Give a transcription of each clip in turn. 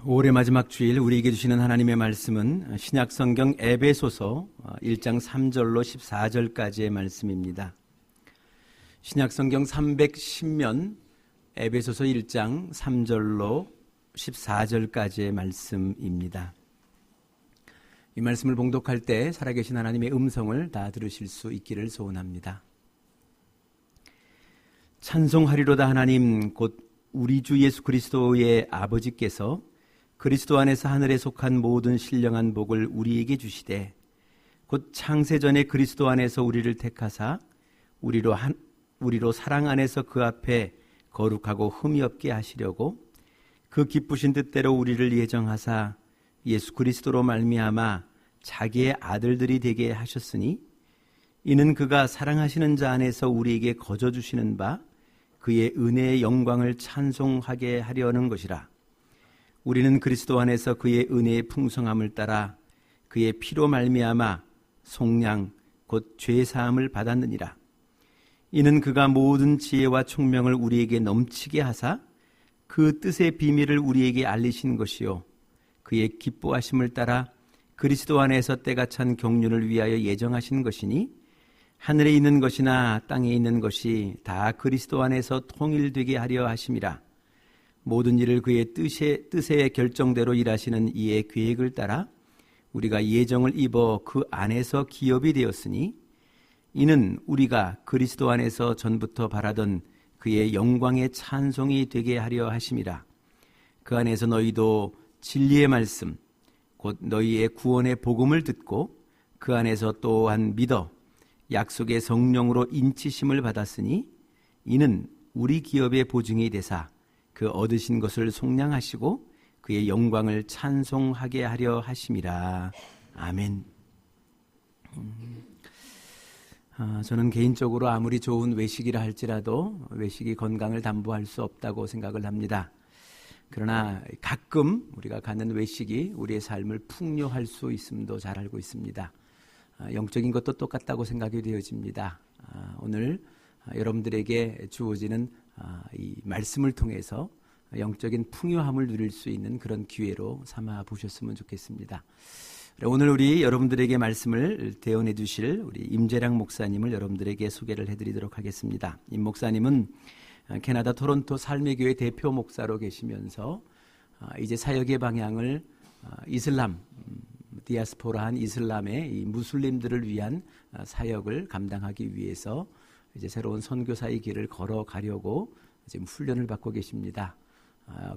5월의 마지막 주일 우리에게 주시는 하나님의 말씀은 신약성경 에베소서 1장 3절로 14절까지의 말씀입니다. 신약성경 310면 에베소서 1장 3절로 14절까지의 말씀입니다. 이 말씀을 봉독할 때 살아계신 하나님의 음성을 다 들으실 수 있기를 소원합니다. 찬송하리로다 하나님 곧 우리 주 예수 그리스도의 아버지께서 그리스도 안에서 하늘에 속한 모든 신령한 복을 우리에게 주시되 곧 창세전에 그리스도 안에서 우리를 택하사 우리로 사랑 안에서 그 앞에 거룩하고 흠이 없게 하시려고 그 기쁘신 뜻대로 우리를 예정하사 예수 그리스도로 말미암아 자기의 아들들이 되게 하셨으니 이는 그가 사랑하시는 자 안에서 우리에게 거저 주시는 바 그의 은혜의 영광을 찬송하게 하려는 것이라. 우리는 그리스도 안에서 그의 은혜의 풍성함을 따라 그의 피로 말미암아 속량 곧 죄사함을 받았느니라. 이는 그가 모든 지혜와 총명을 우리에게 넘치게 하사 그 뜻의 비밀을 우리에게 알리신 것이요 그의 기뻐하심을 따라 그리스도 안에서 때가 찬 경륜을 위하여 예정하신 것이니 하늘에 있는 것이나 땅에 있는 것이 다 그리스도 안에서 통일되게 하려 하심이라. 모든 일을 그의 뜻의 결정대로 일하시는 이의 계획을 따라 우리가 예정을 입어 그 안에서 기업이 되었으니 이는 우리가 그리스도 안에서 전부터 바라던 그의 영광의 찬송이 되게 하려 하심이라. 그 안에서 너희도 진리의 말씀 곧 너희의 구원의 복음을 듣고 그 안에서 또한 믿어 약속의 성령으로 인치심을 받았으니 이는 우리 기업의 보증이 되사 그 얻으신 것을 속량하시고 그의 영광을 찬송하게 하려 하심이라. 아멘. 저는 개인적으로 아무리 좋은 외식이라 할지라도 외식이 건강을 담보할 수 없다고 생각을 합니다. 그러나 가끔 우리가 갖는 외식이 우리의 삶을 풍요할 수 있음도 잘 알고 있습니다. 영적인 것도 똑같다고 생각이 되어집니다. 오늘 여러분들에게 주어지는 이 말씀을 통해서 영적인 풍요함을 누릴 수 있는 그런 기회로 삼아 보셨으면 좋겠습니다. 오늘 우리 여러분들에게 말씀을 대언해 주실 우리 임재량 목사님을 여러분들에게 소개를 해드리도록 하겠습니다. 임 목사님은 캐나다 토론토 삶의 교회 대표 목사로 계시면서 이제 사역의 방향을 이슬람 디아스포라한 이슬람의 이 무슬림들을 위한 사역을 감당하기 위해서 이제 새로운 선교사의 길을 걸어가려고 지금 훈련을 받고 계십니다.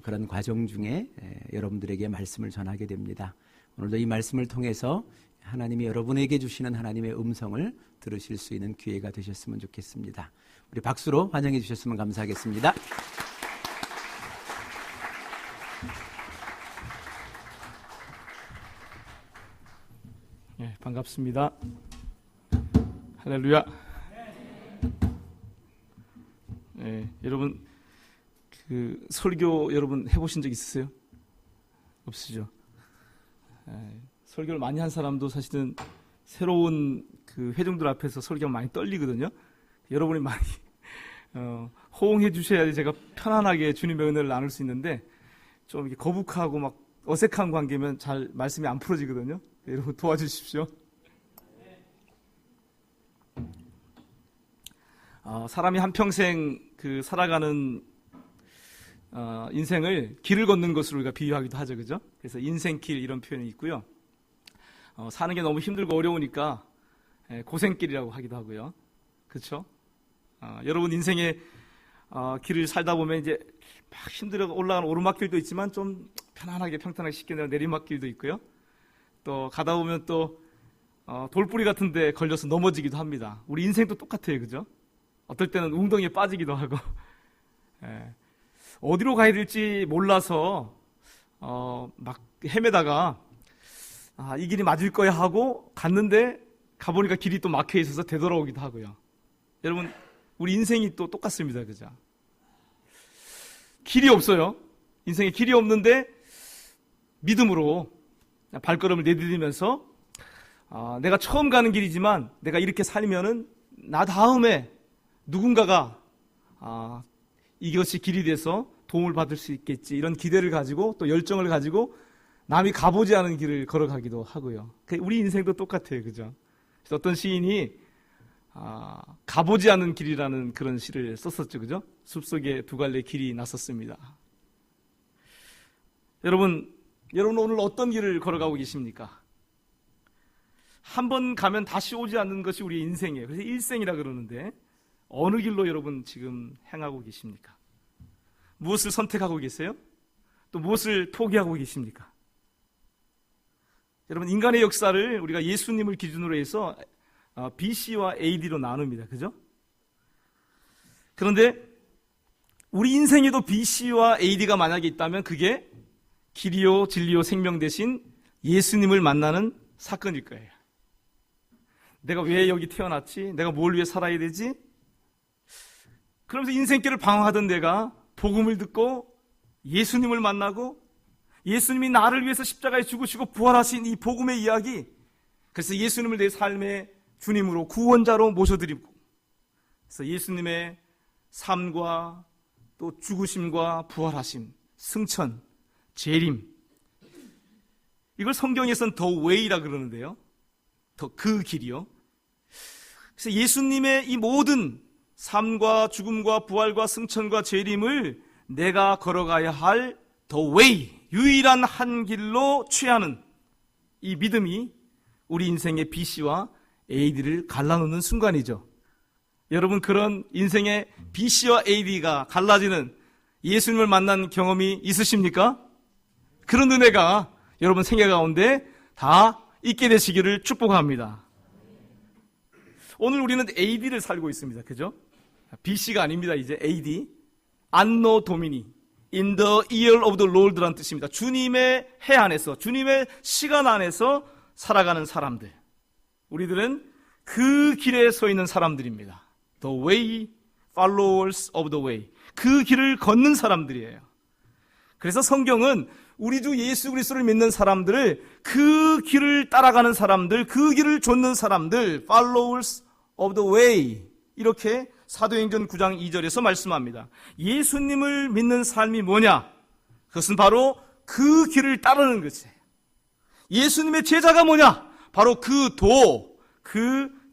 그런 과정 중에 여러분들에게 말씀을 전하게 됩니다. 오늘도 이 말씀을 통해서 하나님이 여러분에게 주시는 하나님의 음성을 들으실 수 있는 기회가 되셨으면 좋겠습니다. 우리 박수로 환영해 주셨으면 감사하겠습니다. 네, 반갑습니다. 할렐루야. 네, 여러분 설교 여러분 해보신 적 있으세요? 없으시죠? 설교를 많이 한 사람도 사실은 새로운 그 회중들 앞에서 설교가 많이 떨리거든요. 여러분이 많이 호응해 주셔야지 제가 편안하게 주님의 은혜를 나눌 수 있는데 좀 이렇게 거북하고 막 어색한 관계면 잘 말씀이 안 풀어지거든요. 여러분 도와주십시오. 사람이 한평생 살아가는 인생을 길을 걷는 것으로 우리가 비유하기도 하죠. 그죠? 그래서 인생길 이런 표현이 있고요. 사는 게 너무 힘들고 어려우니까 고생길이라고 하기도 하고요. 그렇죠? 여러분 인생의 길을 살다 보면 이제 막 힘들어 올라가는 오르막길도 있지만 좀 편안하게 평탄하게 쉽게 내려가는 내리막길도 있고요. 또 가다 보면 또 돌뿌리 같은 데 걸려서 넘어지기도 합니다. 우리 인생도 똑같아요. 그죠? 어떨 때는 웅덩이에 빠지기도 하고 어디로 가야 될지 몰라서 막 헤매다가 이 길이 맞을 거야 하고 갔는데 가보니까 길이 또 막혀 있어서 되돌아오기도 하고요. 여러분 우리 인생이 또 똑같습니다. 그죠? 길이 없어요. 인생에 길이 없는데 믿음으로 발걸음을 내디디면서 내가 처음 가는 길이지만 내가 이렇게 살면은 나 다음에 누군가가 이것이 길이 돼서 도움을 받을 수 있겠지, 이런 기대를 가지고 또 열정을 가지고 남이 가보지 않은 길을 걸어가기도 하고요. 우리 인생도 똑같아요. 그죠? 그래서 어떤 시인이 가보지 않은 길이라는 그런 시를 썼었죠. 그죠? 숲속에 두 갈래 길이 났었습니다. 여러분 오늘 어떤 길을 걸어가고 계십니까? 한 번 가면 다시 오지 않는 것이 우리의 인생이에요. 그래서 일생이라 그러는데 어느 길로 여러분 지금 행하고 계십니까? 무엇을 선택하고 계세요? 또 무엇을 포기하고 계십니까? 여러분, 인간의 역사를 우리가 예수님을 기준으로 해서 BC와 AD로 나눕니다. 그죠? 그런데 우리 인생에도 BC와 AD가 만약에 있다면 그게 길이요 진리요 생명 대신 예수님을 만나는 사건일 거예요. 내가 왜 여기 태어났지? 내가 뭘 위해 살아야 되지? 그러면서 인생길을 방황하던 내가 복음을 듣고 예수님을 만나고 예수님이 나를 위해서 십자가에 죽으시고 부활하신 이 복음의 이야기, 그래서 예수님을 내 삶의 주님으로 구원자로 모셔드리고, 그래서 예수님의 삶과 또 죽으심과 부활하심, 승천, 재림, 이걸 성경에서는 The Way라 그러는데요. 더 그 길이요. 그래서 예수님의 이 모든 삶과 죽음과 부활과 승천과 재림을 내가 걸어가야 할 The Way, 유일한 한 길로 취하는 이 믿음이 우리 인생의 BC와 AD를 갈라놓는 순간이죠. 여러분, 그런 인생의 BC와 AD가 갈라지는 예수님을 만난 경험이 있으십니까? 그런 은혜가 여러분 생애 가운데 다 있게 되시기를 축복합니다. 오늘 우리는 AD를 살고 있습니다. 그죠? BC가 아닙니다. 이제 AD, 안노 도미니, in the year of the Lord라는 뜻입니다. 주님의 해 안에서, 주님의 시간 안에서 살아가는 사람들, 우리들은 그 길에 서 있는 사람들입니다. The way, followers of the way, 그 길을 걷는 사람들이에요. 그래서 성경은 우리 주 예수 그리스도를 믿는 사람들을 그 길을 따라가는 사람들, 그 길을 좇는 사람들, followers of the way, 이렇게 사도행전 9장 2절에서 말씀합니다. 예수님을 믿는 삶이 뭐냐? 그것은 바로 그 길을 따르는 것이에요. 예수님의 제자가 뭐냐? 바로 그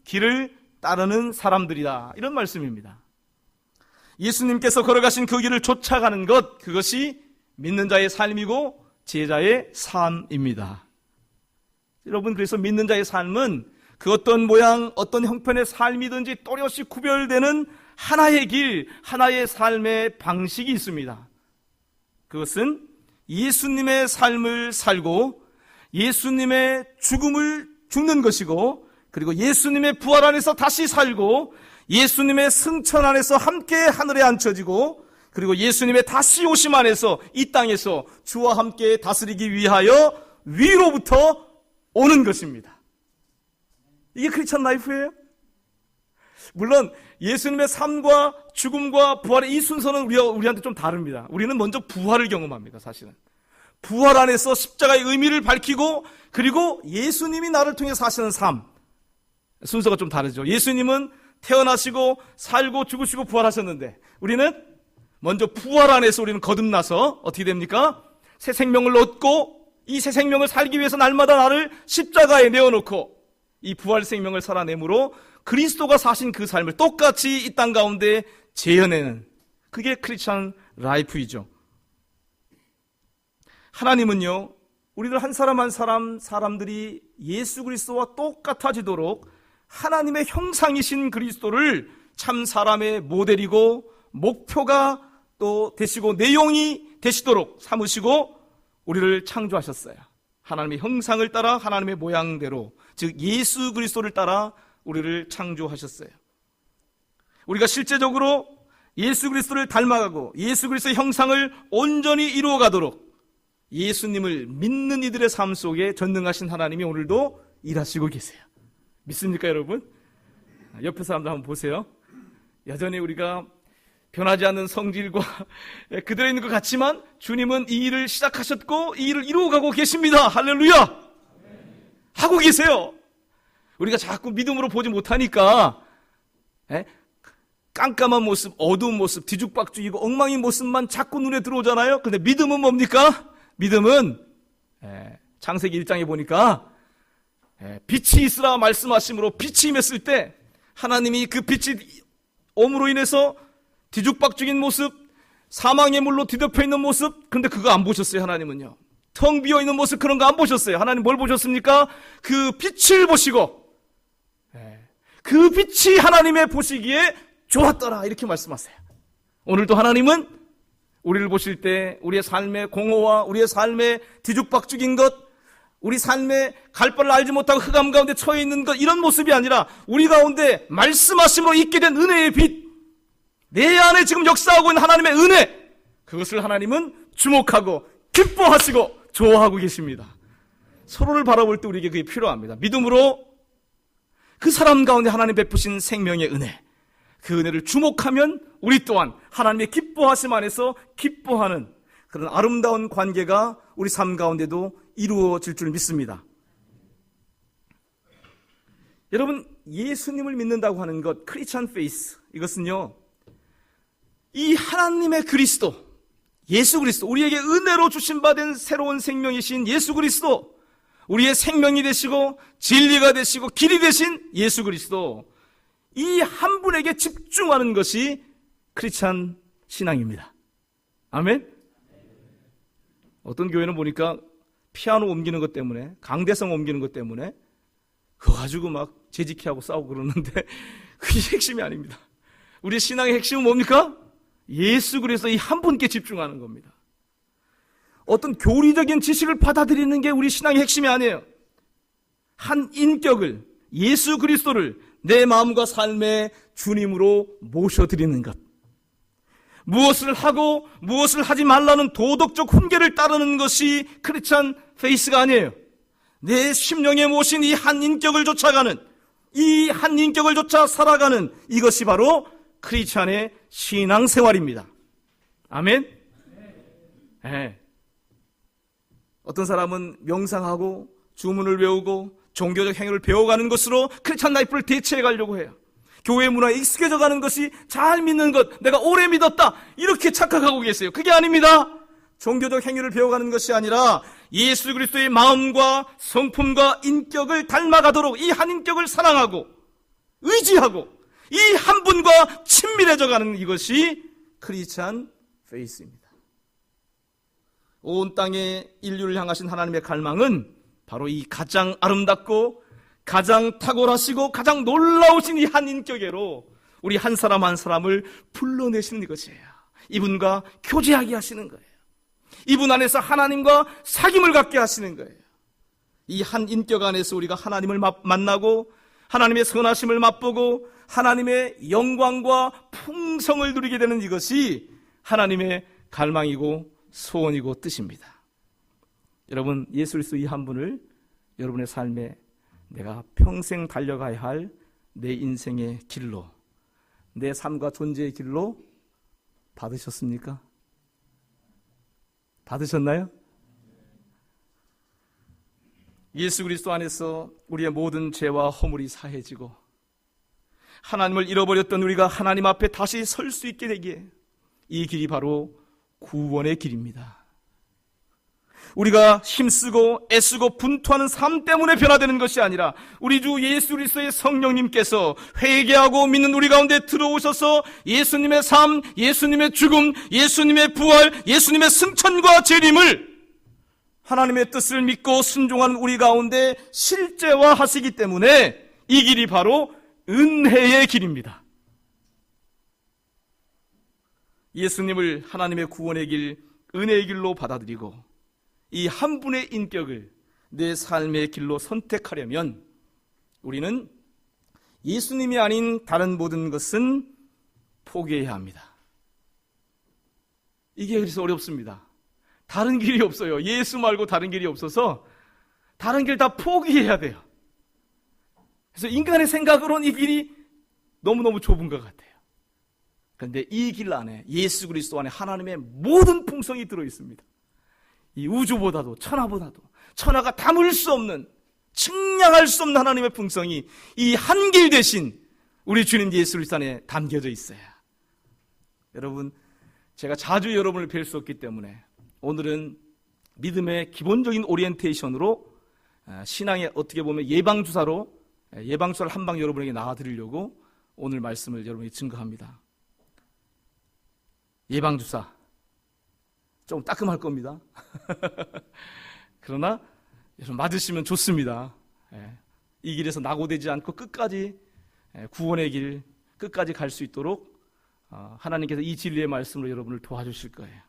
길을 따르는 사람들이다, 이런 말씀입니다. 예수님께서 걸어가신 그 길을 쫓아가는 것, 그것이 믿는 자의 삶이고 제자의 삶입니다. 여러분, 그래서 믿는 자의 삶은 그 어떤 모양, 어떤 형편의 삶이든지 또렷이 구별되는 하나의 길, 하나의 삶의 방식이 있습니다. 그것은 예수님의 삶을 살고 예수님의 죽음을 죽는 것이고, 그리고 예수님의 부활 안에서 다시 살고 예수님의 승천 안에서 함께 하늘에 앉혀지고, 그리고 예수님의 다시 오심 안에서 이 땅에서 주와 함께 다스리기 위하여 위로부터 오는 것입니다. 이게 크리스천 라이프예요. 물론 예수님의 삶과 죽음과 부활의 이 순서는 우리한테 좀 다릅니다. 우리는 먼저 부활을 경험합니다. 사실은 부활 안에서 십자가의 의미를 밝히고, 그리고 예수님이 나를 통해 사시는 삶, 순서가 좀 다르죠. 예수님은 태어나시고 살고 죽으시고 부활하셨는데, 우리는 먼저 부활 안에서 우리는 거듭나서 어떻게 됩니까? 새 생명을 얻고, 이 새 생명을 살기 위해서 날마다 나를 십자가에 내어놓고 이 부활 생명을 살아내므로 그리스도가 사신 그 삶을 똑같이 이 땅 가운데 재현해내는, 그게 크리스천 라이프이죠. 하나님은요, 우리들 한 사람 한 사람들이 예수 그리스도와 똑같아지도록 하나님의 형상이신 그리스도를 참 사람의 모델이고 목표가 또 되시고 내용이 되시도록 삼으시고 우리를 창조하셨어요. 하나님의 형상을 따라 하나님의 모양대로, 즉 예수 그리스도를 따라 우리를 창조하셨어요. 우리가 실제적으로 예수 그리스도를 닮아가고 예수 그리스도의 형상을 온전히 이루어가도록 예수님을 믿는 이들의 삶 속에 전능하신 하나님이 오늘도 일하시고 계세요. 믿습니까, 여러분? 옆에 사람들 한번 보세요. 여전히 우리가 변하지 않는 성질과 그대로 있는 것 같지만 주님은 이 일을 시작하셨고 이 일을 이루어가고 계십니다. 할렐루야! 하고 계세요. 우리가 자꾸 믿음으로 보지 못하니까 깜깜한 모습, 어두운 모습, 뒤죽박죽이고 엉망인 모습만 자꾸 눈에 들어오잖아요. 근데 믿음은 뭡니까? 믿음은 창세기 1장에 보니까 빛이 있으라 말씀하심으로 빛이 임했을 때 하나님이 그 빛이 엄으로 인해서 뒤죽박죽인 모습, 사망의 물로 뒤덮여 있는 모습, 근데 그거 안 보셨어요. 하나님은요. 텅 비어 있는 모습, 그런 거 안 보셨어요. 하나님 뭘 보셨습니까? 그 빛을 보시고 그 빛이 하나님의 보시기에 좋았더라, 이렇게 말씀하세요. 오늘도 하나님은 우리를 보실 때 우리의 삶의 공허와 우리의 삶의 뒤죽박죽인 것, 우리 삶의 갈 바를 알지 못하고 흑암 가운데 처해 있는 것, 이런 모습이 아니라 우리 가운데 말씀하심으로 있게 된 은혜의 빛, 내 안에 지금 역사하고 있는 하나님의 은혜, 그것을 하나님은 주목하고 기뻐하시고 좋아하고 계십니다. 서로를 바라볼 때 우리에게 그게 필요합니다. 믿음으로 그 사람 가운데 하나님 베푸신 생명의 은혜, 그 은혜를 주목하면 우리 또한 하나님의 기뻐하심 안에서 기뻐하는 그런 아름다운 관계가 우리 삶 가운데도 이루어질 줄 믿습니다. 여러분, 예수님을 믿는다고 하는 것, 크리스찬 페이스, 이것은요, 이 하나님의 그리스도, 예수 그리스도, 우리에게 은혜로 주신 바 된 새로운 생명이신 예수 그리스도, 우리의 생명이 되시고 진리가 되시고 길이 되신 예수 그리스도, 이 한 분에게 집중하는 것이 크리스찬 신앙입니다. 아멘? 어떤 교회는 보니까 피아노 옮기는 것 때문에, 강대성 옮기는 것 때문에 그거 가지고 막 재직회하고 싸우고 그러는데 그게 핵심이 아닙니다. 우리 신앙의 핵심은 뭡니까? 예수 그리스도 이 한 분께 집중하는 겁니다. 어떤 교리적인 지식을 받아들이는 게 우리 신앙의 핵심이 아니에요. 한 인격을, 예수 그리스도를 내 마음과 삶의 주님으로 모셔드리는 것. 무엇을 하고 무엇을 하지 말라는 도덕적 훈계를 따르는 것이 크리스찬 페이스가 아니에요. 내 심령에 모신 이 한 인격을 쫓아가는, 이 한 인격을 쫓아 살아가는, 이것이 바로 크리스찬의 신앙생활입니다. 아멘? 네. 어떤 사람은 명상하고 주문을 외우고 종교적 행위를 배워가는 것으로 크리스찬 라이프를 대체해 가려고 해요. 교회 문화에 익숙해져 가는 것이 잘 믿는 것, 내가 오래 믿었다, 이렇게 착각하고 계세요. 그게 아닙니다. 종교적 행위를 배워가는 것이 아니라 예수 그리스도의 마음과 성품과 인격을 닮아가도록 이 한 인격을 사랑하고 의지하고 이 한 분과 친밀해져 가는, 이것이 크리스찬 페이스입니다. 온 땅에 인류를 향하신 하나님의 갈망은 바로 이 가장 아름답고 가장 탁월하시고 가장 놀라우신 이 한 인격으로 우리 한 사람 한 사람을 불러내시는 것이에요. 이분과 교제하게 하시는 거예요. 이분 안에서 하나님과 사귐을 갖게 하시는 거예요. 이 한 인격 안에서 우리가 하나님을 만나고 하나님의 선하심을 맛보고 하나님의 영광과 풍성을 누리게 되는, 이것이 하나님의 갈망이고 소원이고 뜻입니다. 여러분, 예수 그리스도 이 한 분을 여러분의 삶에 내가 평생 달려가야 할 내 인생의 길로, 내 삶과 존재의 길로 받으셨습니까? 받으셨나요? 예수 그리스도 안에서 우리의 모든 죄와 허물이 사해지고 하나님을 잃어버렸던 우리가 하나님 앞에 다시 설 수 있게 되기에, 이 길이 바로 구원의 길입니다. 우리가 힘쓰고 애쓰고 분투하는 삶 때문에 변화되는 것이 아니라 우리 주 예수 그리스도의 성령님께서 회개하고 믿는 우리 가운데 들어오셔서 예수님의 삶, 예수님의 죽음, 예수님의 부활, 예수님의 승천과 재림을 하나님의 뜻을 믿고 순종하는 우리 가운데 실제화하시기 때문에 이 길이 바로 은혜의 길입니다. 예수님을 하나님의 구원의 길, 은혜의 길로 받아들이고 이 한 분의 인격을 내 삶의 길로 선택하려면 우리는 예수님이 아닌 다른 모든 것은 포기해야 합니다. 이게 그래서 어렵습니다. 다른 길이 없어요. 예수 말고 다른 길이 없어서 다른 길 다 포기해야 돼요. 그래서 인간의 생각으로는 이 길이 너무너무 좁은 것 같아요. 그런데 이 길 안에, 예수 그리스도 안에 하나님의 모든 풍성이 들어있습니다. 이 우주보다도 천하보다도 천하가 담을 수 없는, 측량할 수 없는 하나님의 풍성이 이 한 길 대신 우리 주님 예수 그리스도 안에 담겨져 있어요. 여러분, 제가 자주 여러분을 뵐 수 없기 때문에 오늘은 믿음의 기본적인 오리엔테이션으로 신앙의 어떻게 보면 예방주사를 한 방 여러분에게 나와드리려고 오늘 말씀을 여러분에게 증거합니다. 예방주사 좀 따끔할 겁니다. 그러나 여러분 맞으시면 좋습니다. 이 길에서 낙오되지 않고 끝까지 구원의 길 끝까지 갈 수 있도록 하나님께서 이 진리의 말씀으로 여러분을 도와주실 거예요.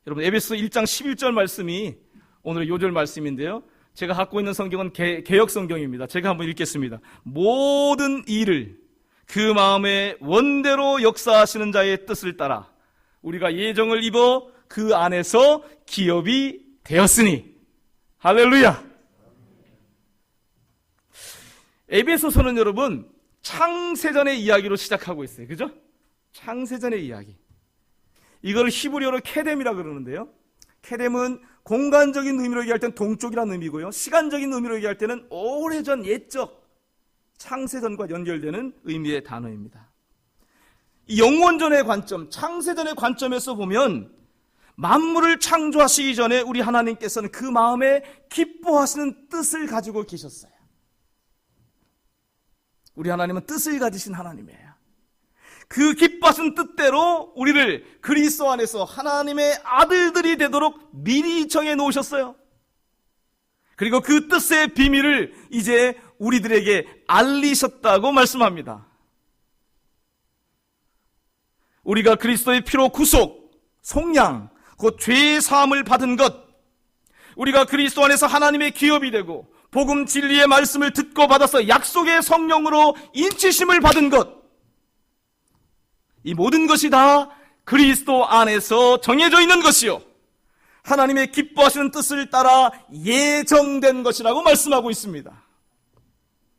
여러분, 에베소 1장 11절 말씀이 오늘의 요절 말씀인데요, 제가 갖고 있는 성경은 개역 성경입니다. 제가 한번 읽겠습니다. 모든 일을 그 마음의 원대로 역사하시는 자의 뜻을 따라 우리가 예정을 입어 그 안에서 기업이 되었으니. 할렐루야. 에베소서는 여러분 창세전의 이야기로 시작하고 있어요. 그죠? 창세전의 이야기. 이걸 히브리어로 케뎀이라 그러는데요, 케뎀은 공간적인 의미로 얘기할 때는 동쪽이라는 의미고요, 시간적인 의미로 얘기할 때는 오래전 옛적 창세전과 연결되는 의미의 단어입니다. 이 영원전의 관점, 창세전의 관점에서 보면 만물을 창조하시기 전에 우리 하나님께서는 그 마음에 기뻐하시는 뜻을 가지고 계셨어요. 우리 하나님은 뜻을 가지신 하나님이에요. 그 기뻐하신 뜻대로 우리를 그리스도 안에서 하나님의 아들들이 되도록 미리 정해 놓으셨어요. 그리고 그 뜻의 비밀을 이제 우리들에게 알리셨다고 말씀합니다. 우리가 그리스도의 피로 구속, 속량, 곧 죄의 사함을 받은 것, 우리가 그리스도 안에서 하나님의 기업이 되고 복음 진리의 말씀을 듣고 받아서 약속의 성령으로 인치심을 받은 것, 이 모든 것이 다 그리스도 안에서 정해져 있는 것이요, 하나님의 기뻐하시는 뜻을 따라 예정된 것이라고 말씀하고 있습니다.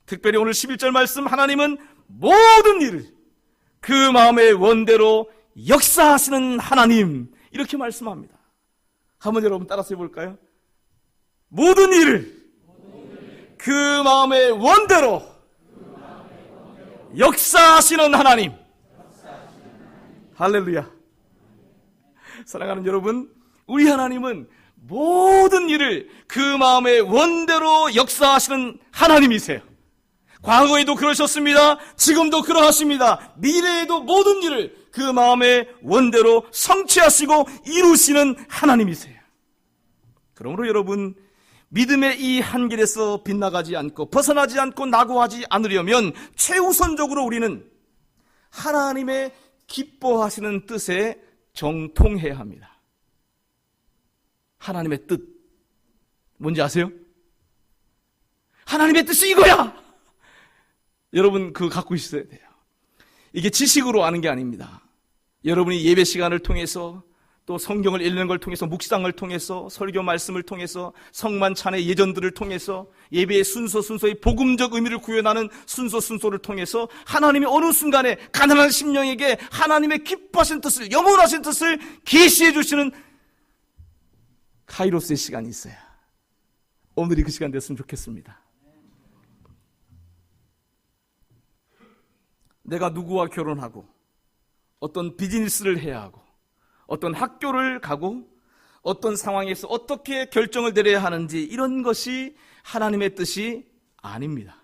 특별히 오늘 11절 말씀, 하나님은 모든 일을 그 마음의 원대로 역사하시는 하나님, 이렇게 말씀합니다. 한번 여러분 따라서 해볼까요? 모든 일을 그 마음의 원대로 역사하시는 하나님. 할렐루야. 사랑하는 여러분, 우리 하나님은 모든 일을 그 마음의 원대로 역사하시는 하나님이세요. 과거에도 그러셨습니다. 지금도 그러하십니다. 미래에도 모든 일을 그 마음의 원대로 성취하시고 이루시는 하나님이세요. 그러므로 여러분, 믿음의 이 한길에서 빗나가지 않고 벗어나지 않고 낙오하지 않으려면 최우선적으로 우리는 하나님의 기뻐하시는 뜻에 정통해야 합니다. 하나님의 뜻, 뭔지 아세요? 하나님의 뜻이 이거야! 여러분 그거 갖고 있어야 돼요. 이게 지식으로 아는 게 아닙니다. 여러분이 예배 시간을 통해서, 또 성경을 읽는 걸 통해서, 묵상을 통해서, 설교 말씀을 통해서, 성만찬의 예전들을 통해서, 예배의 순서의 복음적 의미를 구현하는 순서를 통해서 하나님이 어느 순간에 가난한 심령에게 하나님의 기뻐하신 뜻을, 영원하신 뜻을 계시해 주시는 카이로스의 시간이 있어요. 오늘이 그 시간 됐으면 좋겠습니다. 내가 누구와 결혼하고 어떤 비즈니스를 해야 하고 어떤 학교를 가고 어떤 상황에서 어떻게 결정을 내려야 하는지, 이런 것이 하나님의 뜻이 아닙니다.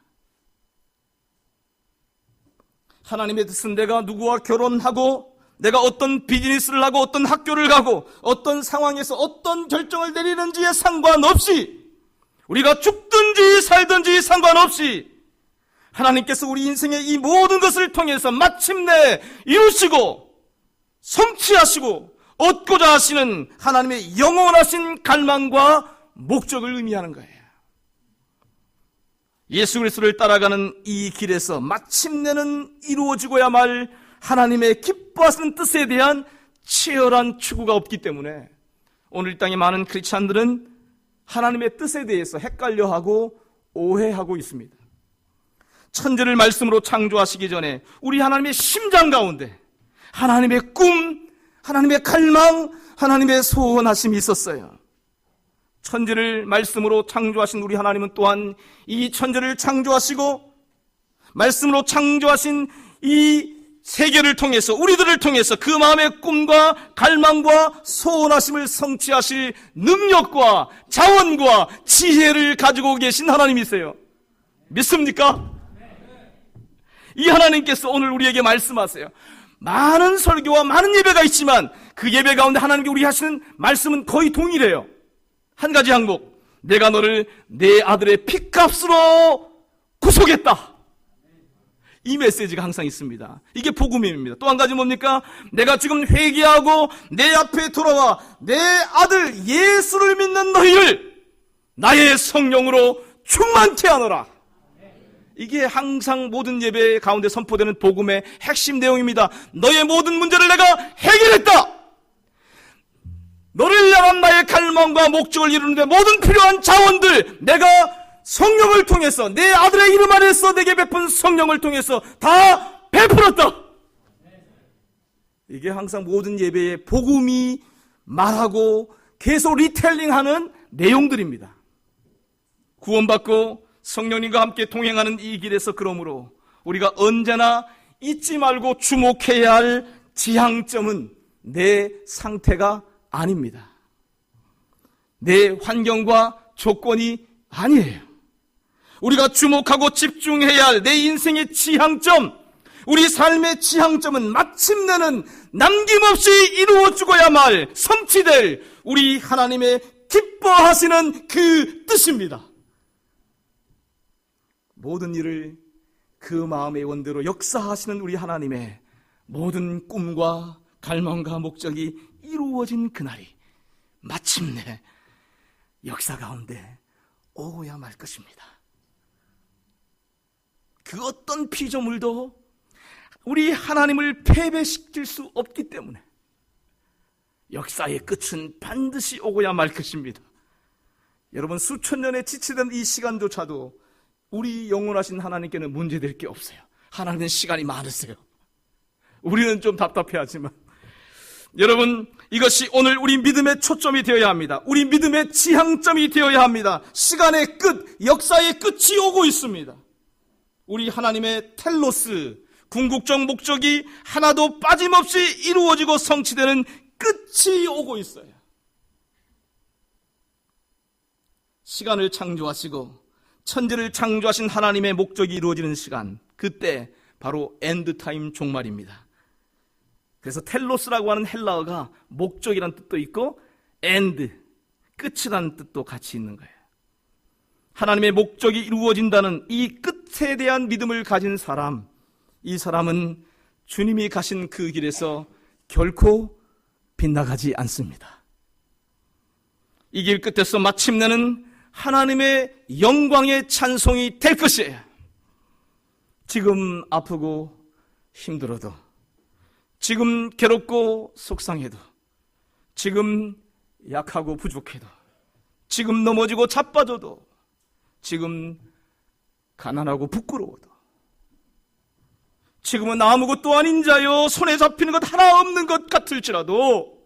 하나님의 뜻은 내가 누구와 결혼하고 내가 어떤 비즈니스를 하고 어떤 학교를 가고 어떤 상황에서 어떤 결정을 내리는지에 상관없이, 우리가 죽든지 살든지 상관없이 하나님께서 우리 인생의 이 모든 것을 통해서 마침내 이루시고 성취하시고 얻고자 하시는 하나님의 영원하신 갈망과 목적을 의미하는 거예요. 예수 그리스도를 따라가는 이 길에서 마침내는 이루어지고야 말 하나님의 기뻐하시는 뜻에 대한 치열한 추구가 없기 때문에 오늘 이 땅의 많은 크리스찬들은 하나님의 뜻에 대해서 헷갈려하고 오해하고 있습니다. 천지를 말씀으로 창조하시기 전에 우리 하나님의 심장 가운데 하나님의 꿈, 하나님의 갈망, 하나님의 소원하심이 있었어요. 천지를 말씀으로 창조하신 우리 하나님은 또한 이 천지를 창조하시고 말씀으로 창조하신 이 세계를 통해서, 우리들을 통해서 그 마음의 꿈과 갈망과 소원하심을 성취하실 능력과 자원과 지혜를 가지고 계신 하나님이세요. 믿습니까? 이 하나님께서 오늘 우리에게 말씀하세요. 많은 설교와 많은 예배가 있지만 그 예배 가운데 하나님께 우리 하시는 말씀은 거의 동일해요. 한 가지 항목, 내가 너를 내 아들의 피값으로 구속했다. 이 메시지가 항상 있습니다. 이게 복음입니다. 또 한 가지 뭡니까? 내가 지금 회개하고 내 앞에 돌아와 내 아들 예수를 믿는 너희를 나의 성령으로 충만케 하노라. 이게 항상 모든 예배 가운데 선포되는 복음의 핵심 내용입니다. 너의 모든 문제를 내가 해결했다. 너를 향한 나의 갈망과 목적을 이루는데 모든 필요한 자원들 내가 성령을 통해서, 내 아들의 이름 안에서 내게 베푼 성령을 통해서 다 베풀었다. 이게 항상 모든 예배에 복음이 말하고 계속 리텔링하는 내용들입니다. 구원받고 성령님과 함께 동행하는 이 길에서 그러므로 우리가 언제나 잊지 말고 주목해야 할 지향점은 내 상태가 아닙니다. 내 환경과 조건이 아니에요. 우리가 주목하고 집중해야 할 내 인생의 지향점, 우리 삶의 지향점은 마침내는 남김없이 이루어 죽어야만 성취될 우리 하나님의 기뻐하시는 그 뜻입니다. 모든 일을 그 마음의 원대로 역사하시는 우리 하나님의 모든 꿈과 갈망과 목적이 이루어진 그날이 마침내 역사 가운데 오고야 말 것입니다. 그 어떤 피조물도 우리 하나님을 패배시킬 수 없기 때문에 역사의 끝은 반드시 오고야 말 것입니다. 여러분, 수천 년에 지체된 이 시간조차도 우리 영원하신 하나님께는 문제될 게 없어요. 하나님은 시간이 많으세요. 우리는 좀 답답해하지만 여러분, 이것이 오늘 우리 믿음의 초점이 되어야 합니다. 우리 믿음의 지향점이 되어야 합니다. 시간의 끝, 역사의 끝이 오고 있습니다. 우리 하나님의 텔로스, 궁극적 목적이 하나도 빠짐없이 이루어지고 성취되는 끝이 오고 있어요. 시간을 창조하시고 천지를 창조하신 하나님의 목적이 이루어지는 시간, 그때 바로 엔드타임 종말입니다. 그래서 텔로스라고 하는 헬라어가 목적이라는 뜻도 있고 엔드, 끝이라는 뜻도 같이 있는 거예요. 하나님의 목적이 이루어진다는 이 끝에 대한 믿음을 가진 사람, 이 사람은 주님이 가신 그 길에서 결코 빗나가지 않습니다. 이 길 끝에서 마침내는 하나님의 영광의 찬송이 될 것이에요. 지금 아프고 힘들어도, 지금 괴롭고 속상해도, 지금 약하고 부족해도, 지금 넘어지고 자빠져도, 지금 가난하고 부끄러워도, 지금은 아무것도 아닌 자요 손에 잡히는 것 하나 없는 것 같을지라도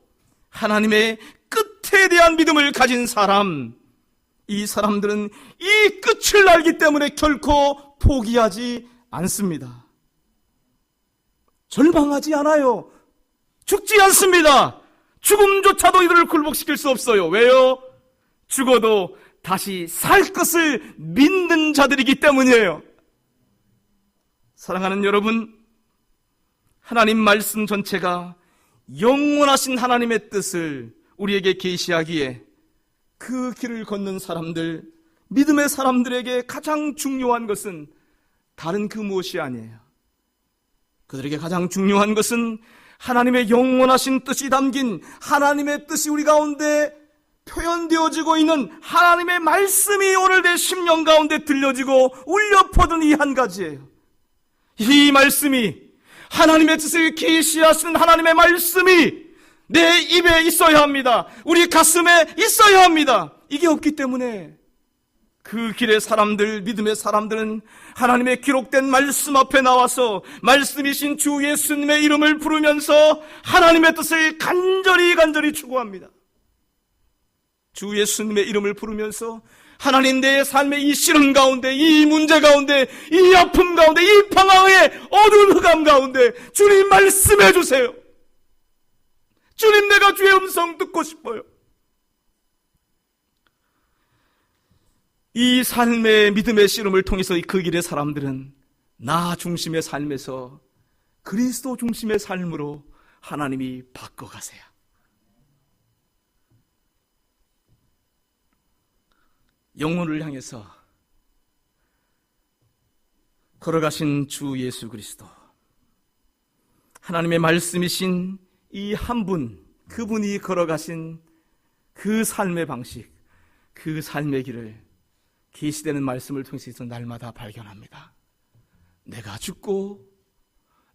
하나님의 끝에 대한 믿음을 가진 사람, 이 사람들은 이 끝을 알기 때문에 결코 포기하지 않습니다. 절망하지 않아요. 죽지 않습니다. 죽음조차도 이들을 굴복시킬 수 없어요. 왜요? 죽어도 다시 살 것을 믿는 자들이기 때문이에요. 사랑하는 여러분, 하나님 말씀 전체가 영원하신 하나님의 뜻을 우리에게 계시하기에 그 길을 걷는 사람들, 믿음의 사람들에게 가장 중요한 것은 다른 그 무엇이 아니에요. 그들에게 가장 중요한 것은 하나님의 영원하신 뜻이 담긴, 하나님의 뜻이 우리 가운데 표현되어지고 있는 하나님의 말씀이 오늘 내 심령 가운데 들려지고 울려 퍼든 이 한 가지예요. 이 말씀이, 하나님의 뜻을 계시하시는 하나님의 말씀이 내 입에 있어야 합니다. 우리 가슴에 있어야 합니다. 이게 없기 때문에 그 길의 사람들, 믿음의 사람들은 하나님의 기록된 말씀 앞에 나와서 말씀이신 주 예수님의 이름을 부르면서 하나님의 뜻을 간절히 추구합니다. 주 예수님의 이름을 부르면서 하나님, 내 삶의 이 시름 가운데, 이 문제 가운데, 이 아픔 가운데, 이 방황의 어두운 흑암 가운데 주님 말씀해 주세요. 주님, 내가 주의 음성 듣고 싶어요. 이 삶의 믿음의 씨름을 통해서 그 길의 사람들은 나 중심의 삶에서 그리스도 중심의 삶으로 하나님이 바꿔가세요. 영혼을 향해서 걸어가신 주 예수 그리스도, 하나님의 말씀이신 이 한 분, 그분이 걸어가신 그 삶의 방식, 그 삶의 길을 계시되는 말씀을 통해서 날마다 발견합니다. 내가 죽고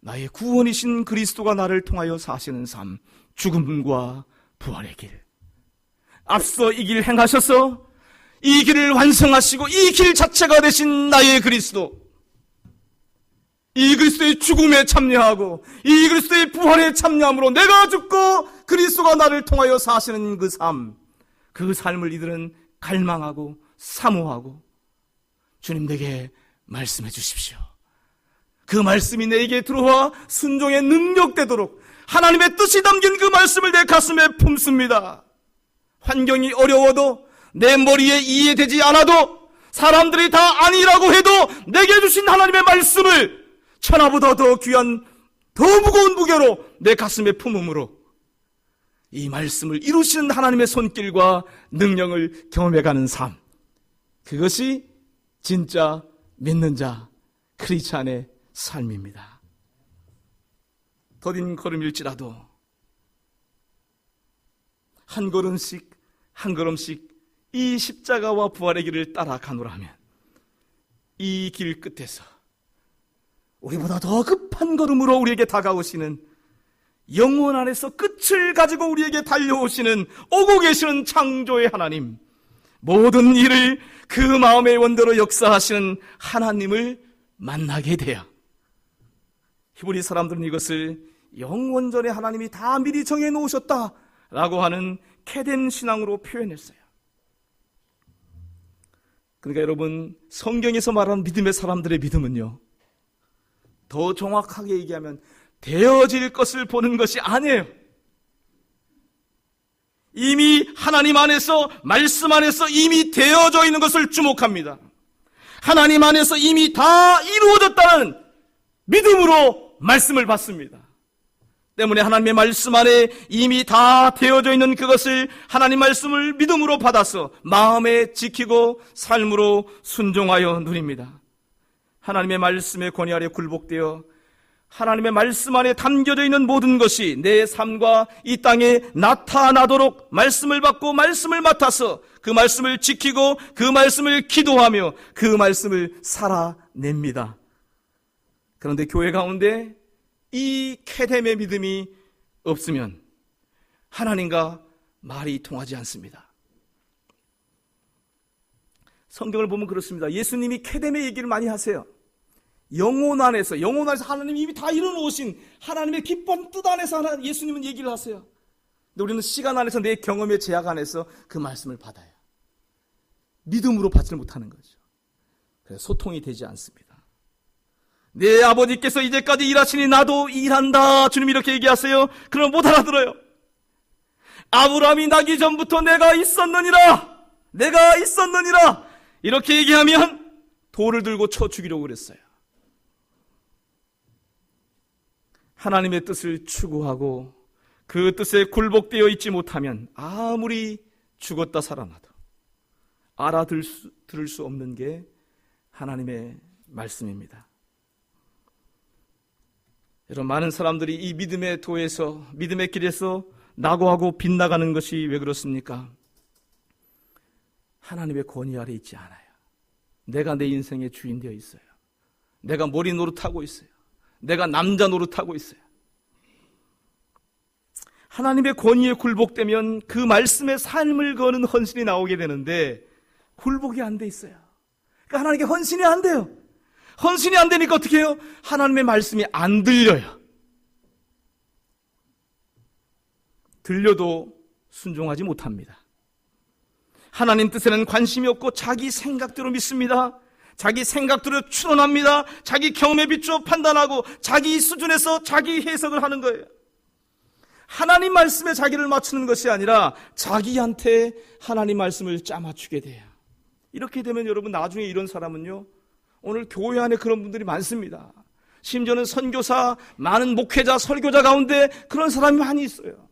나의 구원이신 그리스도가 나를 통하여 사시는 삶, 죽음과 부활의 길, 앞서 이 길 행하셔서 이 길을 완성하시고 이 길 자체가 되신 나의 그리스도, 이 그리스도의 죽음에 참여하고 이 그리스도의 부활에 참여함으로 내가 죽고 그리스도가 나를 통하여 사시는 그 삶, 그 삶을 이들은 갈망하고 사모하고, 주님, 내게 말씀해 주십시오. 그 말씀이 내게 들어와 순종의 능력되도록 하나님의 뜻이 담긴 그 말씀을 내 가슴에 품습니다. 환경이 어려워도, 내 머리에 이해되지 않아도, 사람들이 다 아니라고 해도 내게 주신 하나님의 말씀을 천하보다 더 귀한, 더 무거운 무게로 내 가슴에 품음으로 이 말씀을 이루시는 하나님의 손길과 능력을 경험해가는 삶, 그것이 진짜 믿는 자 크리스찬의 삶입니다. 더딘 걸음일지라도 한 걸음씩 한 걸음씩 이 십자가와 부활의 길을 따라가노라 하면 이 길 끝에서 우리보다 더 급한 걸음으로 우리에게 다가오시는, 영혼 안에서 끝을 가지고 우리에게 달려오시는, 오고 계시는 창조의 하나님, 모든 일을 그 마음의 원대로 역사하시는 하나님을 만나게 돼요. 히브리 사람들은 이것을 영원전에 하나님이 다 미리 정해놓으셨다라고 하는 케덴 신앙으로 표현했어요. 그러니까 여러분, 성경에서 말하는 믿음의 사람들의 믿음은요, 더 정확하게 얘기하면 되어질 것을 보는 것이 아니에요. 이미 하나님 안에서, 말씀 안에서 이미 되어져 있는 것을 주목합니다. 하나님 안에서 이미 다 이루어졌다는 믿음으로 말씀을 받습니다. 때문에 하나님의 말씀 안에 이미 다 되어져 있는 그것을, 하나님 말씀을 믿음으로 받아서 마음에 지키고 삶으로 순종하여 누립니다. 하나님의 말씀의 권위 아래 굴복되어 하나님의 말씀 안에 담겨져 있는 모든 것이 내 삶과 이 땅에 나타나도록 말씀을 받고 말씀을 맡아서 그 말씀을 지키고 그 말씀을 기도하며 그 말씀을 살아냅니다. 그런데 교회 가운데 이 케뎀의 믿음이 없으면 하나님과 말이 통하지 않습니다. 성경을 보면 그렇습니다. 예수님이 케뎀의 얘기를 많이 하세요. 영혼 안에서 하나님이 이미 다 이루어놓으신 하나님의 기쁜 뜻 안에서 예수님은 얘기를 하세요. 근데 우리는 시간 안에서, 내 경험의 제약 안에서 그 말씀을 받아요. 믿음으로 받지를 못하는 거죠. 그래서 소통이 되지 않습니다. 내 아버지께서 이제까지 일하시니 나도 일한다, 주님 이렇게 얘기하세요. 그럼 못 알아들어요. 아브라함이 나기 전부터 내가 있었느니라 이렇게 얘기하면 돌을 들고 쳐 죽이려고 그랬어요. 하나님의 뜻을 추구하고 그 뜻에 굴복되어 있지 못하면 아무리 죽었다 살아나도 알아들을 수 없는 게 하나님의 말씀입니다. 여러분, 많은 사람들이 이 믿음의 도에서, 믿음의 길에서 낙오하고 빗나가는 것이 왜 그렇습니까? 하나님의 권위 아래 있지 않아요. 내가 내 인생의 주인 되어 있어요. 내가 머리 노릇하고 있어요. 내가 남자 노릇하고 있어요. 하나님의 권위에 굴복되면 그 말씀의 삶을 거는 헌신이 나오게 되는데 굴복이 안 돼 있어요. 그러니까 하나님께 헌신이 안 돼요. 헌신이 안 되니까 어떻게 해요? 하나님의 말씀이 안 들려요. 들려도 순종하지 못합니다. 하나님 뜻에는 관심이 없고 자기 생각대로 믿습니다. 자기 생각대로 추론합니다. 자기 경험에 비추어 판단하고 자기 수준에서 자기 해석을 하는 거예요. 하나님 말씀에 자기를 맞추는 것이 아니라 자기한테 하나님 말씀을 짜맞추게 돼요. 이렇게 되면 여러분, 나중에 이런 사람은요, 오늘 교회 안에 그런 분들이 많습니다. 심지어는 선교사, 많은 목회자, 설교자 가운데 그런 사람이 많이 있어요.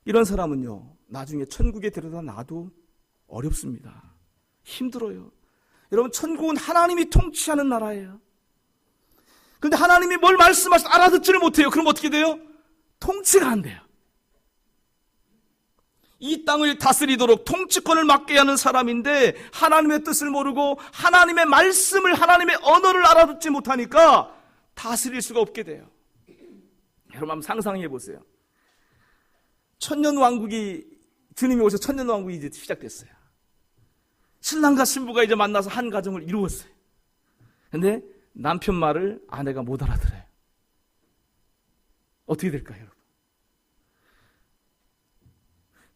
이런 사람은요, 나중에 천국에 데려다 놔도 어렵습니다. 힘들어요. 여러분, 천국은 하나님이 통치하는 나라예요. 그런데 하나님이 뭘 말씀하셔도 알아듣지를 못해요. 그럼 어떻게 돼요? 통치가 안 돼요. 이 땅을 다스리도록 통치권을 맡게 하는 사람인데 하나님의 뜻을 모르고 하나님의 말씀을, 하나님의 언어를 알아듣지 못하니까 다스릴 수가 없게 돼요. 여러분, 한번 상상해 보세요. 천년왕국이, 주님이 오셔서 천년왕국이 이제 시작됐어요. 신랑과 신부가 이제 만나서 한 가정을 이루었어요. 근데 남편 말을 아내가 못 알아들어요. 어떻게 될까요, 여러분?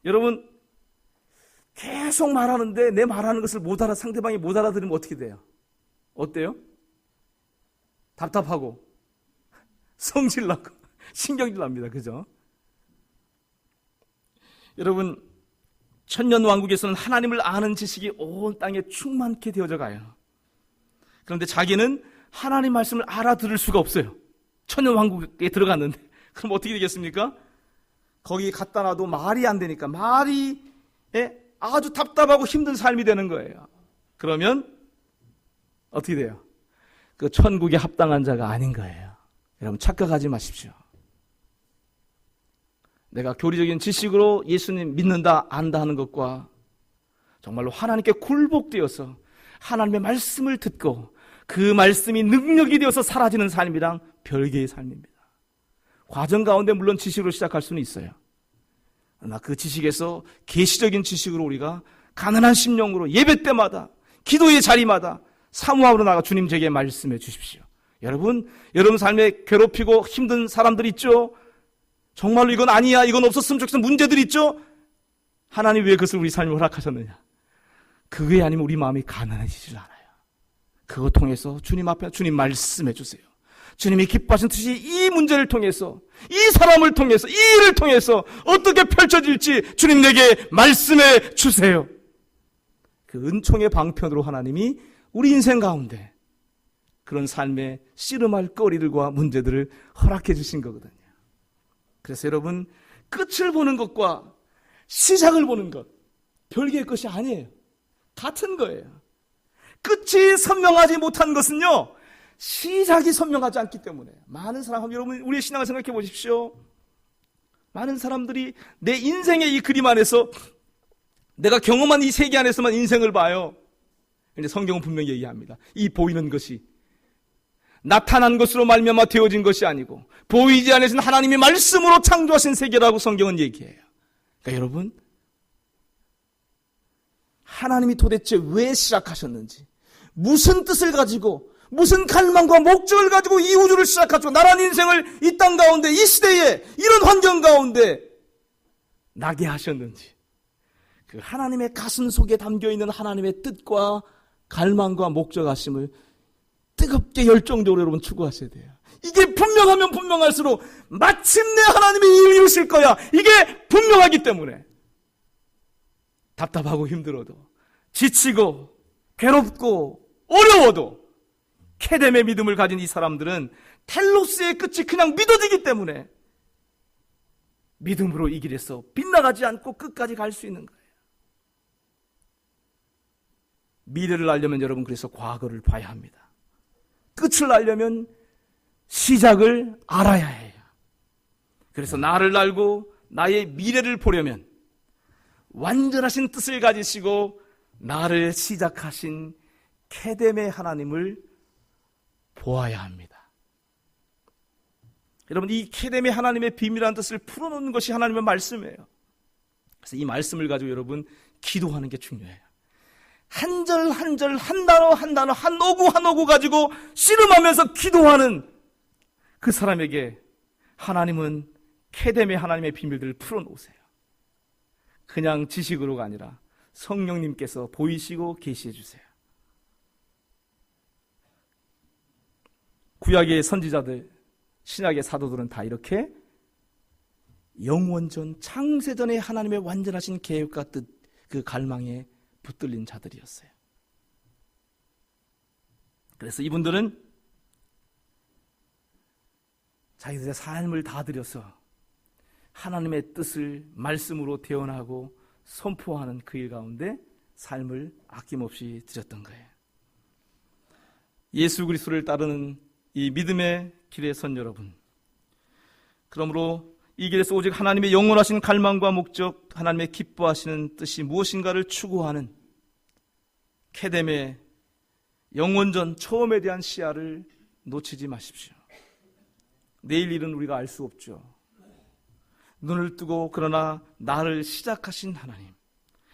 여러분, 계속 말하는데 내 말하는 것을 상대방이 못 알아들으면 어떻게 돼요? 어때요? 답답하고 성질나고 신경질 납니다. 그죠? 여러분, 천년왕국에서는 하나님을 아는 지식이 온 땅에 충만케 되어져 가요. 그런데 자기는 하나님 말씀을 알아들을 수가 없어요. 천년왕국에 들어갔는데. 그럼 어떻게 되겠습니까? 거기 갖다 놔도 말이 안 되니까 말이 아주 답답하고 힘든 삶이 되는 거예요. 그러면 어떻게 돼요? 그 천국에 합당한 자가 아닌 거예요. 여러분, 착각하지 마십시오. 내가 교리적인 지식으로 예수님 믿는다, 안다 하는 것과 정말로 하나님께 굴복되어서 하나님의 말씀을 듣고 그 말씀이 능력이 되어서 사라지는 삶이랑 별개의 삶입니다. 과정 가운데 물론 지식으로 시작할 수는 있어요. 그러나 그 지식에서 계시적인 지식으로 우리가 가난한 심령으로 예배 때마다, 기도의 자리마다 사모함으로 나가 주님 제게 말씀해 주십시오. 여러분 삶에 괴롭히고 힘든 사람들 있죠? 정말로 이건 아니야, 이건 없었으면 좋겠어 문제들 있죠? 하나님 왜 그것을 우리 삶에 허락하셨느냐? 그게 아니면 우리 마음이 가난해지질 않아요. 그거 통해서 주님 앞에 주님 말씀해 주세요. 주님이 기뻐하신 뜻이 이 문제를 통해서, 이 사람을 통해서, 이 일을 통해서 어떻게 펼쳐질지 주님 내게 말씀해 주세요. 그 은총의 방편으로 하나님이 우리 인생 가운데 그런 삶의 씨름할 거리들과 문제들을 허락해 주신 거거든요. 그래서 여러분, 끝을 보는 것과 시작을 보는 것 별개의 것이 아니에요. 같은 거예요. 끝이 선명하지 못한 것은요, 시작이 선명하지 않기 때문에. 많은 사람, 여러분 우리의 신앙을 생각해 보십시오. 많은 사람들이 내 인생의 이 그림 안에서, 내가 경험한 이 세계 안에서만 인생을 봐요. 근데 성경은 분명히 얘기합니다. 이 보이는 것이 나타난 것으로 말미암아 되어진 것이 아니고 보이지 않으신 하나님의 말씀으로 창조하신 세계라고 성경은 얘기해요. 그러니까 여러분, 하나님이 도대체 왜 시작하셨는지, 무슨 뜻을 가지고, 무슨 갈망과 목적을 가지고 이 우주를 시작하시고 나란 인생을 이 땅 가운데, 이 시대에, 이런 환경 가운데 나게 하셨는지, 그 하나님의 가슴 속에 담겨있는 하나님의 뜻과 갈망과 목적하심을 뜨겁게 열정적으로 여러분 추구하셔야 돼요. 이게 분명하면 분명할수록 마침내 하나님이 이 일을 이루실 거야, 이게 분명하기 때문에 답답하고 힘들어도, 지치고 괴롭고 어려워도 케뎀의 믿음을 가진 이 사람들은 텔로스의 끝이 그냥 믿어지기 때문에 믿음으로 이 길에서 빗나가지 않고 끝까지 갈 수 있는 거예요. 미래를 알려면 여러분, 그래서 과거를 봐야 합니다. 끝을 알려면 시작을 알아야 해요. 그래서 나를 알고 나의 미래를 보려면 완전하신 뜻을 가지시고 나를 시작하신 케뎀의 하나님을 보아야 합니다. 여러분, 이 케뎀의 하나님의 비밀한 뜻을 풀어놓는 것이 하나님의 말씀이에요. 그래서 이 말씀을 가지고 여러분 기도하는 게 중요해요. 한 절 한 절, 한 단어 한 단어, 한 오구 한 오구 가지고 씨름하면서 기도하는 그 사람에게 하나님은 케뎀의 하나님의 비밀들을 풀어놓으세요. 그냥 지식으로가 아니라 성령님께서 보이시고 계시해 주세요. 구약의 선지자들, 신약의 사도들은 다 이렇게 영원전 창세전에 하나님의 완전하신 계획과 뜻, 그 갈망에 붙들린 자들이었어요. 그래서 이분들은 자기들의 삶을 다 들여서 하나님의 뜻을 말씀으로 대언하고 선포하는 그 일 가운데 삶을 아낌없이 드렸던 거예요. 예수 그리스도를 따르는 이 믿음의 길에 선 여러분, 그러므로 이 길에서 오직 하나님의 영원하신 갈망과 목적, 하나님의 기뻐하시는 뜻이 무엇인가를 추구하는 캐뎀의 영원전 처음에 대한 시야를 놓치지 마십시오. 내일 일은 우리가 알 수 없죠. 눈을 뜨고 그러나 나를 시작하신 하나님,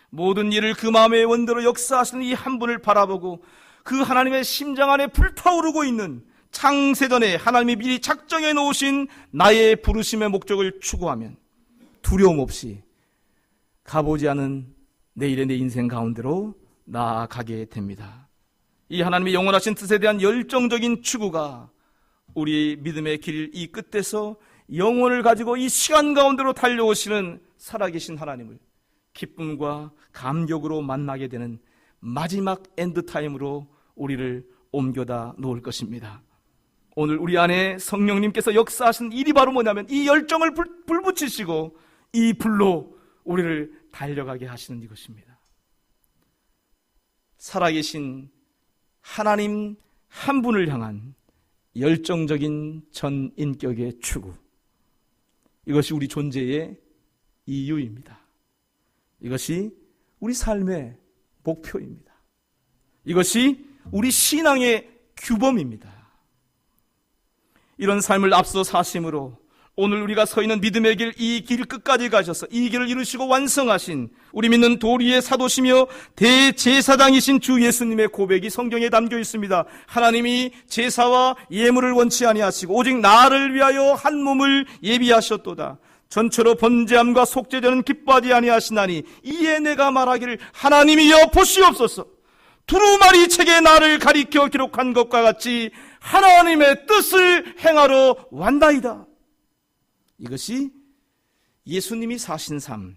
모든 일을 그 마음의 원대로 역사하시는 이 한 분을 바라보고 그 하나님의 심장 안에 불타오르고 있는 창세전에 하나님이 미리 작정해 놓으신 나의 부르심의 목적을 추구하면 두려움 없이 가보지 않은 내일의 내 인생 가운데로 나아가게 됩니다. 이 하나님의 영원하신 뜻에 대한 열정적인 추구가 우리 믿음의 길 이 끝에서 영혼을 가지고 이 시간 가운데로 달려오시는 살아계신 하나님을 기쁨과 감격으로 만나게 되는 마지막 엔드타임으로 우리를 옮겨다 놓을 것입니다. 오늘 우리 안에 성령님께서 역사하신 일이 바로 뭐냐면 이 열정을 불붙이시고 이 불로 우리를 달려가게 하시는 이것입니다. 살아계신 하나님 한 분을 향한 열정적인 전인격의 추구, 이것이 우리 존재의 이유입니다. 이것이 우리 삶의 목표입니다. 이것이 우리 신앙의 규범입니다. 이런 삶을 앞서 사심으로 오늘 우리가 서 있는 믿음의 길, 이 길 끝까지 가셔서 이 길을 이루시고 완성하신 우리 믿는 도리의 사도시며 대제사장이신 주 예수님의 고백이 성경에 담겨 있습니다. 하나님이 제사와 예물을 원치 아니하시고 오직 나를 위하여 한 몸을 예비하셨도다. 전처로 번제함과 속죄제는 기뻐하지 아니하시나니 이에 내가 말하기를 하나님이여 보시옵소서. 두루마리 책에 나를 가리켜 기록한 것과 같이 하나님의 뜻을 행하러 왔나이다. 이것이 예수님이 사신 삶,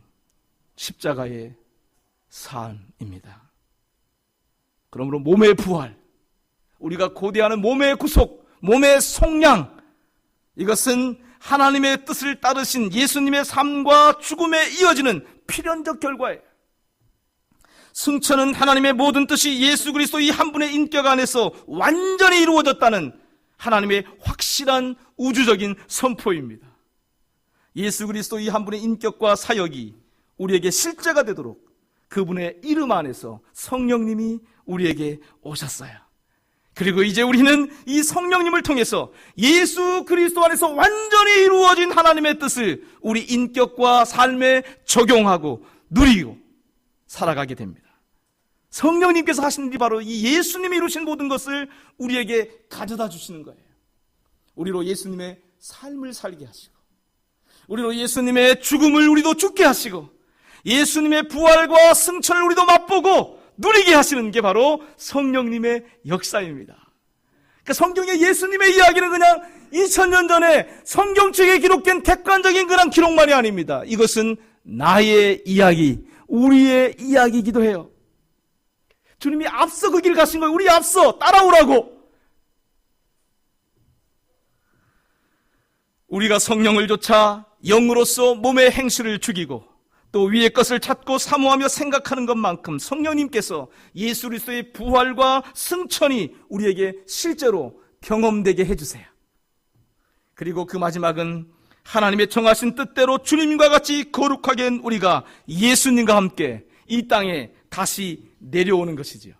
십자가의 삶입니다. 그러므로 몸의 부활, 우리가 고대하는 몸의 구속, 몸의 속량, 이것은 하나님의 뜻을 따르신 예수님의 삶과 죽음에 이어지는 필연적 결과예요. 승천은 하나님의 모든 뜻이 예수 그리스도 이 한 분의 인격 안에서 완전히 이루어졌다는 하나님의 확실한 우주적인 선포입니다. 예수 그리스도 이 한 분의 인격과 사역이 우리에게 실제가 되도록 그분의 이름 안에서 성령님이 우리에게 오셨어요. 그리고 이제 우리는 이 성령님을 통해서 예수 그리스도 안에서 완전히 이루어진 하나님의 뜻을 우리 인격과 삶에 적용하고 누리고 살아가게 됩니다. 성령님께서 하시는 일이 바로 이 예수님이 이루신 모든 것을 우리에게 가져다 주시는 거예요. 우리로 예수님의 삶을 살게 하시고, 우리로 예수님의 죽음을 우리도 죽게 하시고, 예수님의 부활과 승천을 우리도 맛보고 누리게 하시는 게 바로 성령님의 역사입니다. 그러니까 성경의 예수님의 이야기는 그냥 2000년 전에 성경책에 기록된 객관적인 그런 기록만이 아닙니다. 이것은 나의 이야기, 우리의 이야기이기도 해요. 주님이 앞서 그 길 가신 거예요. 우리 앞서 따라오라고. 우리가 성령을 좇아 영으로서 몸의 행실을 죽이고 또 위의 것을 찾고 사모하며 생각하는 것만큼 성령님께서 예수 그리스도의 부활과 승천이 우리에게 실제로 경험되게 해주세요. 그리고 그 마지막은 하나님의 정하신 뜻대로 주님과 같이 거룩하게 한 우리가 예수님과 함께 이 땅에 다시 내려오는 것이지요.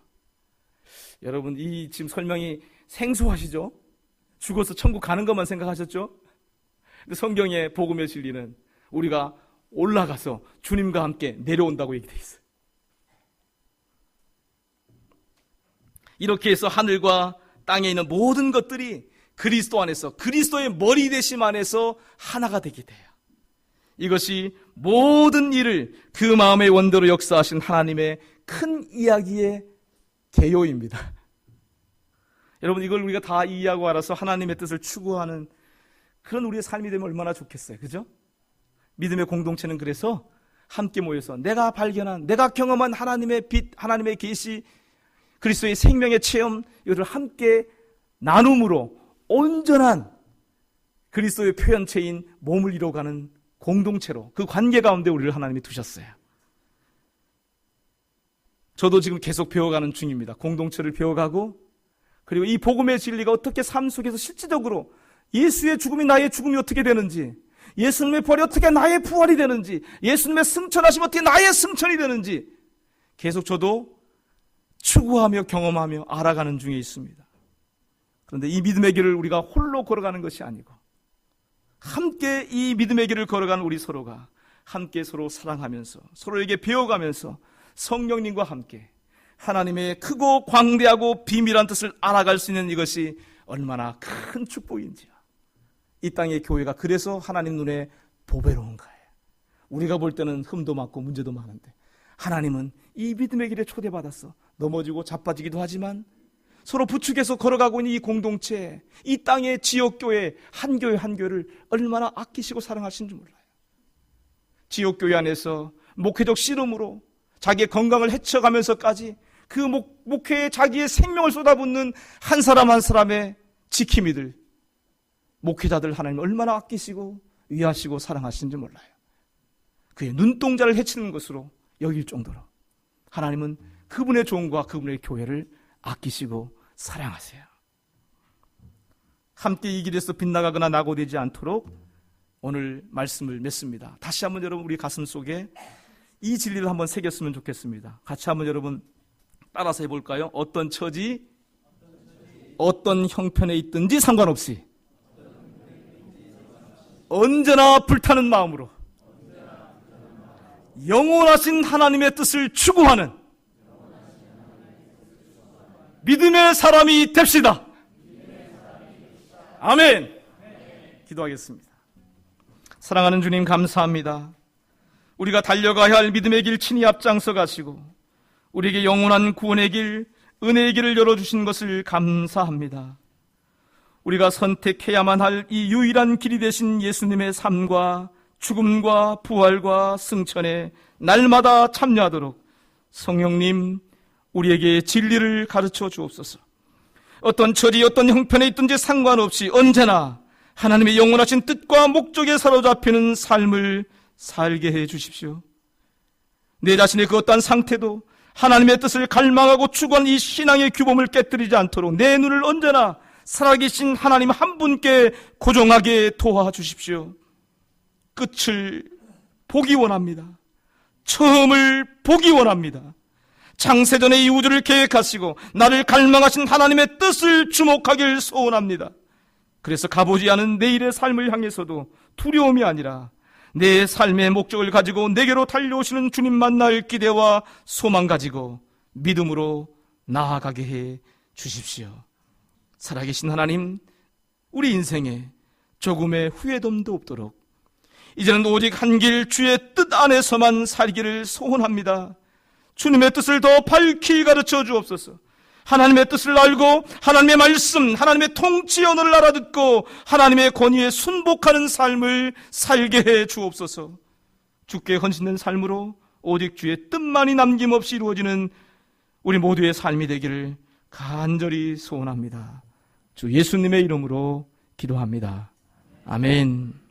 여러분, 이 지금 설명이 생소하시죠? 죽어서 천국 가는 것만 생각하셨죠? 근데 성경의 복음의 진리는 우리가 올라가서 주님과 함께 내려온다고 얘기되어 있어요. 이렇게 해서 하늘과 땅에 있는 모든 것들이 그리스도 안에서, 그리스도의 머리 되심 안에서 하나가 되게 돼요. 이것이 모든 일을 그 마음의 원대로 역사하신 하나님의 큰 이야기의 개요입니다. 여러분, 이걸 우리가 다 이해하고 알아서 하나님의 뜻을 추구하는 그런 우리의 삶이 되면 얼마나 좋겠어요. 그죠? 믿음의 공동체는 그래서 함께 모여서 내가 발견한, 내가 경험한 하나님의 빛, 하나님의 계시, 그리스도의 생명의 체험, 이것을 함께 나눔으로 온전한 그리스도의 표현체인 몸을 이뤄가는 공동체로, 그 관계 가운데 우리를 하나님이 두셨어요. 저도 지금 계속 배워가는 중입니다. 공동체를 배워가고, 그리고 이 복음의 진리가 어떻게 삶 속에서 실질적으로 예수의 죽음이 나의 죽음이 어떻게 되는지, 예수님의 부활이 어떻게 나의 부활이 되는지, 예수님의 승천하심이 어떻게 나의 승천이 되는지 계속 저도 추구하며 경험하며 알아가는 중에 있습니다. 그런데 이 믿음의 길을 우리가 홀로 걸어가는 것이 아니고 함께 이 믿음의 길을 걸어가는 우리 서로가 함께 서로 사랑하면서 서로에게 배워가면서 성령님과 함께 하나님의 크고 광대하고 비밀한 뜻을 알아갈 수 있는 이것이 얼마나 큰 축복인지요. 이 땅의 교회가 그래서 하나님 눈에 보배로운 거예요. 우리가 볼 때는 흠도 많고 문제도 많은데 하나님은 이 믿음의 길에 초대받았어. 넘어지고 자빠지기도 하지만 서로 부축해서 걸어가고 있는 이 공동체, 이 땅의 지역교회 한 교회 한 교회를 얼마나 아끼시고 사랑하시는지 몰라요. 지역교회 안에서 목회적 씨름으로 자기의 건강을 해쳐가면서까지 그 목회에 자기의 생명을 쏟아붓는 한 사람 한 사람의 지킴이들, 목회자들 하나님 얼마나 아끼시고 위하시고 사랑하시는지 몰라요. 그의 눈동자를 해치는 것으로 여길 정도로 하나님은 그분의 종과 그분의 교회를 아끼시고 사랑하세요. 함께 이 길에서 빗나가거나 낙오되지 않도록 오늘 말씀을 맺습니다. 다시 한번 여러분 우리 가슴 속에 이 진리를 한번 새겼으면 좋겠습니다. 같이 한번 여러분 따라서 해볼까요? 어떤 처지, 어떤 형편에 있든지 상관없이 언제나 불타는 마음으로 영원하신 하나님의 뜻을 추구하는 믿음의 사람이 됩시다. 아멘. 기도하겠습니다. 사랑하는 주님 감사합니다. 우리가 달려가야 할 믿음의 길 친히 앞장서 가시고 우리에게 영원한 구원의 길, 은혜의 길을 열어주신 것을 감사합니다. 우리가 선택해야만 할 이 유일한 길이 되신 예수님의 삶과 죽음과 부활과 승천에 날마다 참여하도록 성령님 우리에게 진리를 가르쳐 주옵소서. 어떤 처지 어떤 형편에 있든지 상관없이 언제나 하나님의 영원하신 뜻과 목적에 사로잡히는 삶을 살게 해 주십시오. 내 자신의 그 어떠한 상태도 하나님의 뜻을 갈망하고 추구하는 이 신앙의 규범을 깨뜨리지 않도록 내 눈을 언제나 살아계신 하나님 한 분께 고정하게 도와주십시오. 끝을 보기 원합니다. 처음을 보기 원합니다. 창세전에 이 우주를 계획하시고 나를 갈망하신 하나님의 뜻을 주목하길 소원합니다. 그래서 가보지 않은 내일의 삶을 향해서도 두려움이 아니라 내 삶의 목적을 가지고 내게로 달려오시는 주님 만날 기대와 소망 가지고 믿음으로 나아가게 해 주십시오. 살아계신 하나님, 우리 인생에 조금의 후회됨도 없도록 이제는 오직 한 길 주의 뜻 안에서만 살기를 소원합니다. 주님의 뜻을 더 밝히 가르쳐 주옵소서. 하나님의 뜻을 알고 하나님의 말씀, 하나님의 통치 언어를 알아듣고 하나님의 권위에 순복하는 삶을 살게 해 주옵소서. 주께 헌신된 삶으로 오직 주의 뜻만이 남김없이 이루어지는 우리 모두의 삶이 되기를 간절히 소원합니다. 주 예수님의 이름으로 기도합니다. 아멘.